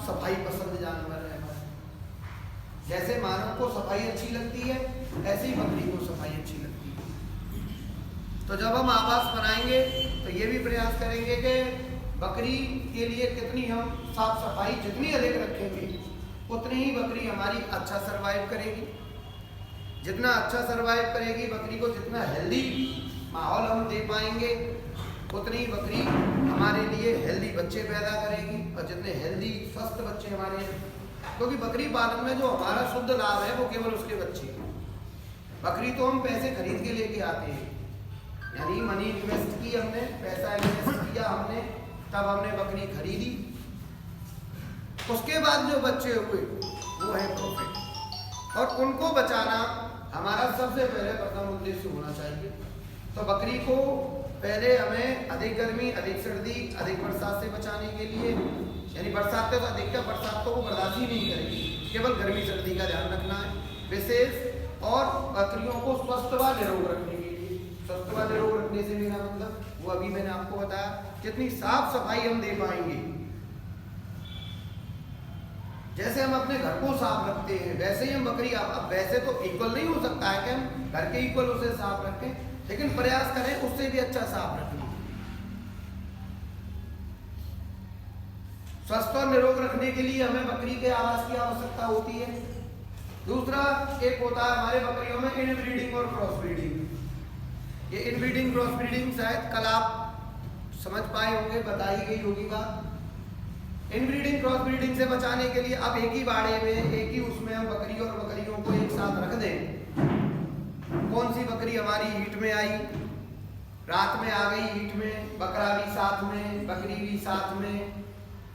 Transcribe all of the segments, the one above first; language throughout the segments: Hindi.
सफाई पसंद जानवर है हमारे। जैसे मानव को सफाई अच्छी लगती है, ऐसे ही बकरी को सफाई अच्छी लगती है। तो जब हम आवास बनाएंगे तो ये भी प्रयास करेंगे कि बकरी के लिए कितनी हम साफ सफाई जितनी अधिक रखेंगे उतनी ही बकरी हमारी अच्छा सरवाइव करेगी। जितना अच्छा सरवाइव करेगी बकरी को, जितना हेल्दी माहौल हम दे पाएंगे उतनी ही बकरी हमारे लिए हेल्दी बच्चे पैदा करेगी। और जितने हेल्दी स्वस्थ बच्चे हमारे, क्योंकि बकरी पालन में जो हमारा शुद्ध लाभ है वो केवल उसके बच्चे। बकरी तो हम पैसे खरीद के लेके आते हैं, यानी मनी इन्वेस्ट की हमने, पैसा इन्वेस्ट किया हमने, तब हमने बकरी खरीदी, उसके बाद जो बच्चे हुए वो है प्रॉफिट। और उनको बचाना हमारा सबसे पहले प्रथम उद्देश्य होना चाहिए। तो बकरी को पहले हमें अधिक गर्मी, अधिक सर्दी, अधिक बरसात से बचाने के लिए, यानी बरसात से तो अधिकतर बरसात तो वो बर्दाश्त ही नहीं करेगी, केवल गर्मी सर्दी का ध्यान रखना है विशेष। और बकरियों को स्वस्थ व निरोग रखने के लिए, स्वस्थ व निरोग रखने से मेरा मतलब वो अभी मैंने आपको बताया, जितनी साफ सफाई हम दे पाएंगे, जैसे हम अपने घर को साफ रखते हैं वैसे ही हम बकरी, अब वैसे तो इक्वल नहीं हो सकता है कि हम घर के इक्वल उसे साफ रखें, लेकिन प्रयास करें उससे भी अच्छा साफ रखने। स्वस्थ और निरोग रखने के लिए हमें बकरी के आवास की आवश्यकता होती है। दूसरा एक होता है हमारे बकरियों में इनब्रीडिंग और क्रॉस ब्रीडिंग। ये इनब्रीडिंग क्रॉस ब्रीडिंग शायद कल आप समझ पाए होंगे, बताई गई होगी बात। इनब्रीडिंग क्रॉस ब्रीडिंग से बचाने के लिए अब एक ही बाड़े में, एक ही उसमें हम बकरी और बकरियों को एक साथ रख दें। कौन सी बकरी हमारी हीट में आई, रात में आ गई हीट में, बकरा भी साथ में, बकरी भी साथ में,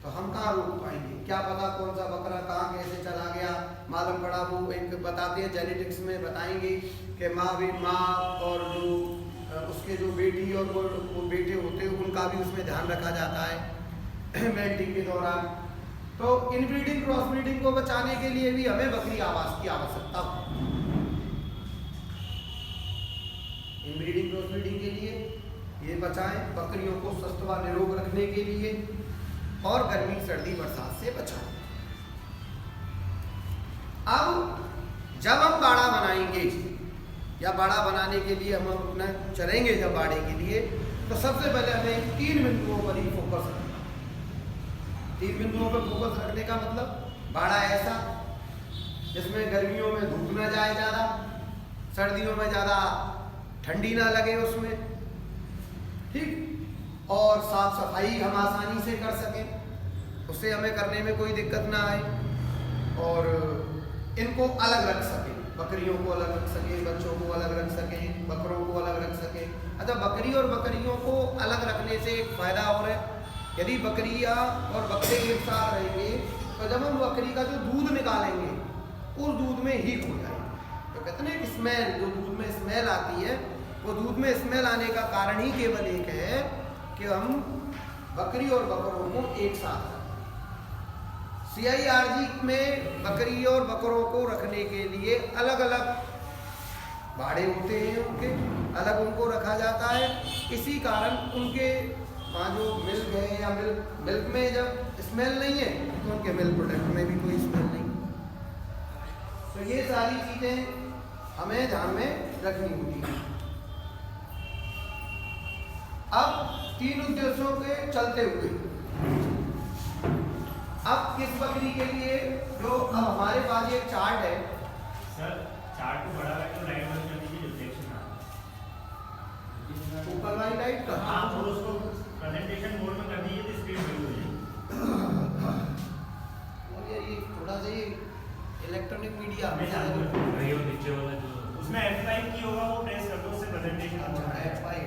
तो हम कहाँ रोक पाएंगे? क्या पता कौन सा बकरा कहाँ कैसे चला गया, मालूम पड़ा। वो एक बताते हैं जेनेटिक्स में बताएंगे कि माँ और जो उसके जो बेटी और वो बेटे होते हैं उनका भी उसमें ध्यान रखा जाता है मेल्टिंग के दौरान। तो इनब्रीडिंग क्रॉस ब्रीडिंग को बचाने के लिए भी हमें बकरी आवास की आवश्यकता है। इनब्रीडिंग क्रॉस ब्रीडिंग के लिए ये बचाएं, बकरियों को स्वस्थ व निरोग रखने के लिए, और गर्मी सर्दी बरसात से बचाएं। अब जब हम बाड़ा बनाएंगे या बाड़ा बनाने के लिए हम अपना चलेंगे जब बाड़े के लिए, तो सबसे पहले हमें 3 बिंदुओं पर ही फोकस रखना। 3 बिंदुओं पर फोकस रखने का मतलब बाड़ा ऐसा जिसमें गर्मियों में धूप ना जाए ज़्यादा, सर्दियों में ज़्यादा ठंडी ना लगे उसमें, ठीक, और साफ सफाई हम आसानी से कर सकें, उससे हमें करने में कोई दिक्कत ना आए, और इनको अलग रख सकें, बकरियों को अलग रख सकें, बच्चों को अलग रख सकें, बकरों को अलग रख सकें। अच्छा, बकरी और बकरियों को अलग रखने से एक फ़ायदा और है, यदि बकरियाँ और बकरे एक साथ रहेंगे तो जब हम बकरी का जो दूध निकालेंगे उस दूध में हीट हो जाएगी। तो कहते हैं स्मेल, जो दूध में स्मेल आती है, वो दूध में स्मेल आने का कारण ही केवल एक है कि हम बकरी और बकरों को एक साथ। CIRG में बकरी और बकरों को रखने के लिए अलग अलग बाड़े होते हैं, उनके अलग उनको रखा जाता है। इसी कारण उनके वहाँ जो मिल्क है या मिल्क में जब स्मेल नहीं है तो उनके मिल्क प्रोडक्ट में भी कोई स्मेल नहीं। तो ये सारी चीज़ें हमें ध्यान में रखनी होती हैं। अब 3 उद्देश्यों के चलते हुए अब किस बकरी के लिए जो अब हमारे पास एक चार्ट है सर, चार्ट को बड़ा करके लाइट बंद कर दीजिए, रिफ्लेक्शन आ ऊपर वाली लाइट का। हाँ, तो उसको प्रेजेंटेशन मोड में कर दीजिए तो स्क्रीन बंद हो जाएगी। और ये थोड़ा सा ये इलेक्ट्रॉनिक मीडिया में चालू है, वो नीचे वाला जो उसमें F5 की होगा वो प्रेस कर दो, उससे प्रेजेंटेशन आ जाएगा। F5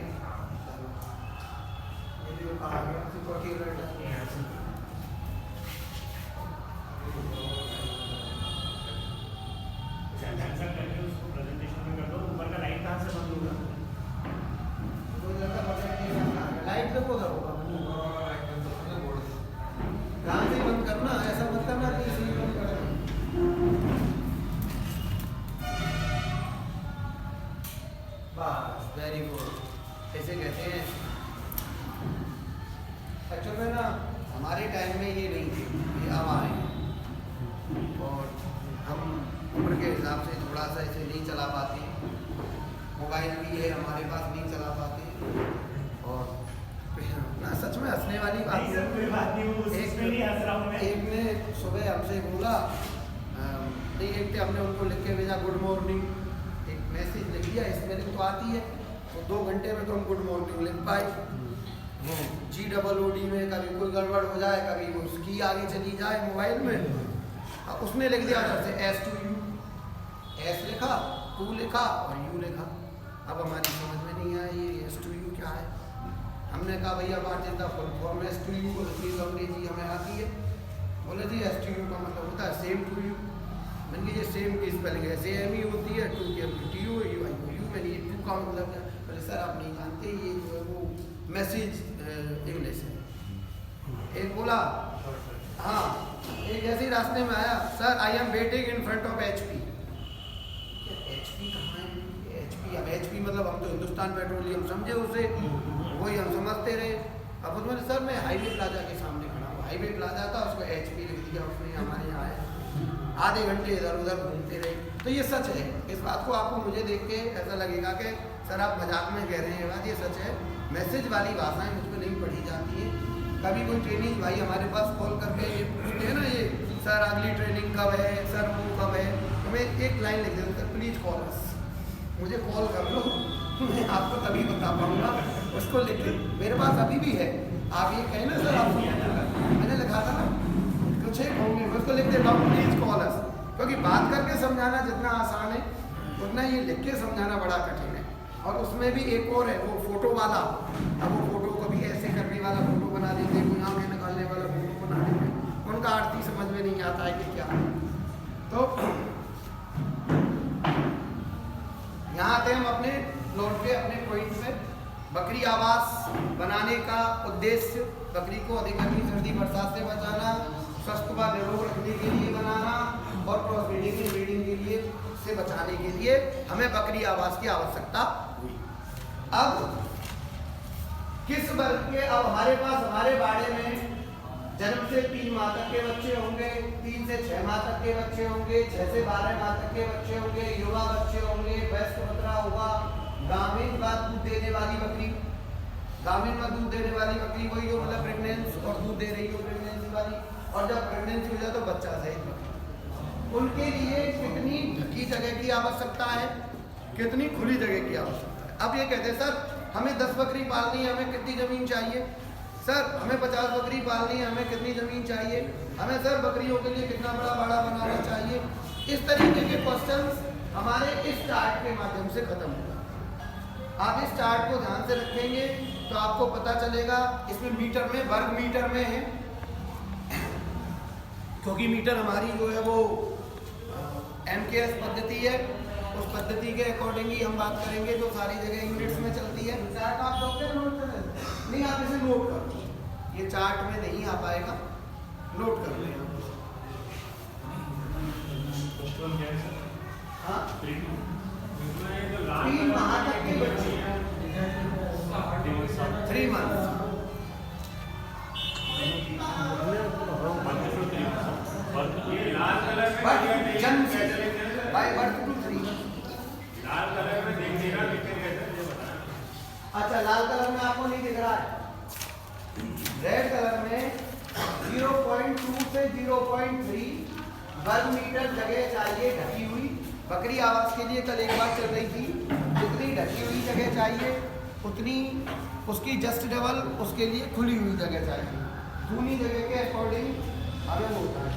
ये जो कहा गया सुपर कैंसिल करके उसको प्रेजेंटेशन में कर दो। ऊपर का लाइट कहाँ से बंद होगा? लाइट देखो उधर होगा, ध्यान से बंद करना, ऐसा मत करना कि इसलिए बंद करना। बस, वेरी गुड। ऐसे कहते हैं एक्चुअल में ना हमारे थोड़ा सा इसे नहीं चला पाते, मोबाइल भी है हमारे पास, नहीं चला पाते। और ना सच में हंसने वाली बात नहीं सर, कोई बात नहीं, वो उसमें नहीं हंस रहा हूँ मैं। एक ने सुबह हमसे बोला, नहीं एक थे, हमने उनको लिख के भेजा गुड मॉर्निंग, एक मैसेज लिख दिया, स्पेलिंग तो आती है, तो 2 घंटे में तो हम गुड मॉर्निंग लिख पाए। वो GOOD में कभी कोई गड़बड़ हो जाए, कभी वो उसकी आगे चली जाए मोबाइल में, अब उसने लिख दिया जैसे S to U, S लिखा, टू लिखा और U लिखा। अब हमारी समझ में नहीं आया ये S to U क्या है। हमने कहा भैया बात चिंता full form S to U, उसकी अंग्रेजी हमें आती है। बोले जी S to U का मतलब होता है सेम टू यू। मैंने कहा ये सेम की स्पेलिंग है सेम ही होती है, टू की TU U, मैंने ये टू का मतलब क्या। बोले सर आप नहीं जानते, ये जो है वो मैसेज इंग्लिश है। एक बोला हाँ, एक ऐसे ही रास्ते में आया, sir I am waiting in front of HP। HP कहाँ है HP? अब HP मतलब हम तो हिंदुस्तान पेट्रोलियम समझे उसे, वही हम समझते रहे। अब उसमें सर मैं हाईवे प्लाजा के सामने खड़ा हूँ, हाईवे प्लाजा था, उसको HP लिख दिया उसने, हमारे यहाँ आया। आधे घंटे इधर उधर घूमते रहे। तो ये सच है, इस बात को आपको मुझे देख के ऐसा लगेगा कि सर आप मजाक में कह रहे हैं, बात ये सच है। मैसेज वाली भाषाएं मुझ पर नहीं पढ़ी जाती हैं। कभी कोई ट्रेनिंग भाई हमारे पास कॉल करके ये पूछते हैं ना, ये सर अगली ट्रेनिंग कब है, सर वो कब है, तो मैं एक लाइन लिख देता हूँ, सर प्लीज़ कॉल अस, मुझे कॉल कर लो, मैं आपको तभी बता पाऊँगा। उसको लिख ले, मेरे पास अभी भी है। आप ये कहें ना सर आप, मैंने लिखा था ना कुछ एक होंगे, मैं उसको लिख देता हूँ प्लीज़ कॉल अस, क्योंकि बात करके समझाना जितना आसान है उतना ये लिख के समझाना बड़ा कठिन है। और उसमें भी एक और है वो फोटो वाला, अब वो फोटो को भी ऐसे करने वाला फोटो बना देते, कोई आँखें निकालने वाला फोटो बना देते, उनका अर्थ ही समझ में नहीं आता है कि क्या है। तो यहाँ आते हम अपने लौट के अपने पॉइंट पे। बकरी आवास बनाने का उद्देश्य बकरी को अधिक गर्मी सर्दी बरसात से बचाना, स्वस्थ व निरोग रखने के लिए बनाना और क्रॉस ब्रीडिंग के लिए से बचाने के लिए हमें बकरी आवास की आवश्यकता हुई। अब किस वर्ग के, अब हमारे पास हमारे बाड़े में जन्म से 3 माह तक के बच्चे होंगे, 3 से 6 माह तक के बच्चे होंगे, 6 से 12 माह तक के बच्चे होंगे, युवा बच्चे होंगे, वयस्क बकरा होगा, ग्रामीण व दूध देने वाली बकरी, ग्रामीण में दूध देने वाली बकरी वही जो मतलब प्रेगनेंस और दूध दे रही हो प्रेगनेंसी वाली, और जब प्रेगनेंसी हो जाए तो बच्चा सहित बकरी। उनके लिए कितनी ढकी जगह की आवश्यकता है, कितनी खुली जगह की आवश्यकता है। अब ये कहते हैं सर हमें 10 बकरी पालनी है, हमें कितनी ज़मीन चाहिए, सर हमें 50 बकरी पालनी है, हमें कितनी ज़मीन चाहिए, हमें सर बकरियों के लिए कितना बड़ा बाड़ा बनाना चाहिए। इस तरीके के क्वेश्चंस हमारे इस चार्ट के माध्यम से खत्म होगा। आप इस चार्ट को ध्यान से रखेंगे तो आपको पता चलेगा, इसमें मीटर में वर्ग मीटर में है, क्योंकि मीटर हमारी जो है वो MKS पद्धति है, उस पद्धति के अकॉर्डिंग ही हम बात करेंगे, जो सारी जगह यूनिट्स में चलती है। चार्ट आप लोग नोट कर नहीं, आप इसे नोट कर लो, ये चार्ट में नहीं आ पाएगा, नोट कर लें। हाँ 3 माह तक के बच्चे, 3 मंथ जन्म से बाय बर्थ टू 3। लाल कलर में देख देना, अच्छा लाल कलर में आपको नहीं दिख रहा है, रेड कलर में 0.2 से 0.3 वर्ग मीटर जगह चाहिए ढकी हुई। बकरी आवास के लिए कल एक बात चल रही थी, जितनी ढकी हुई जगह चाहिए उतनी उसकी जस्ट डबल उसके लिए खुली हुई जगह चाहिए। दूनी जगह के अकॉर्डिंग हमें वो होता है।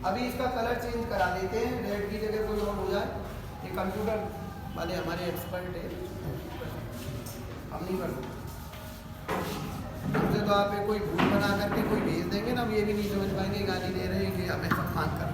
अभी इसका कलर चेंज करा देते हैं, रेड की जगह कोई और हो जाए, ये कंप्यूटर वाले हमारे एक्सपर्ट है, हम नहीं कर सकते। हमसे तो आप कोई भूल बना करके कोई भेज देंगे ना, हम ये भी नहीं समझ पाएंगे गाली दे रहे हैं कि हमें सम्मान कर